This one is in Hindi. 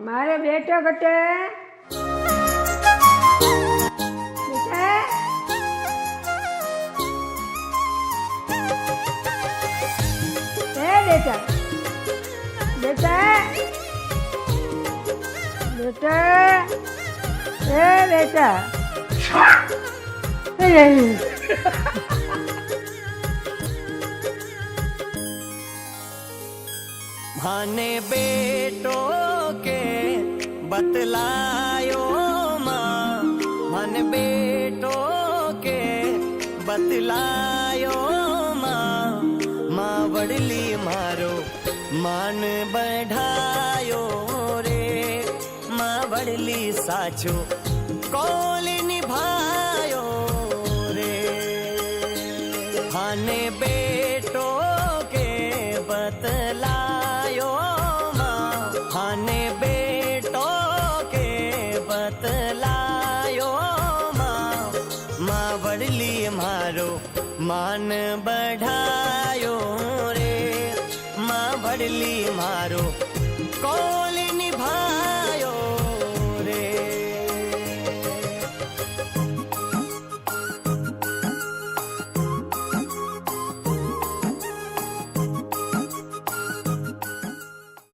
મારે બેટો ઘટે બેટા એ બેટા બેટા બેટા એ બેટા माने बेटो के बतलायो माँ, माने बेटो के बतलायो माँ, माँ वडली मारो मान बढ़ायो रे, माँ वडली साचो कौल निभायो रे। माने बेटो के बतलायो माँ, माने बेटो के बतलायो माँ, माँ वडली मारो मान बढ़ायो रे, माँ वडली मारो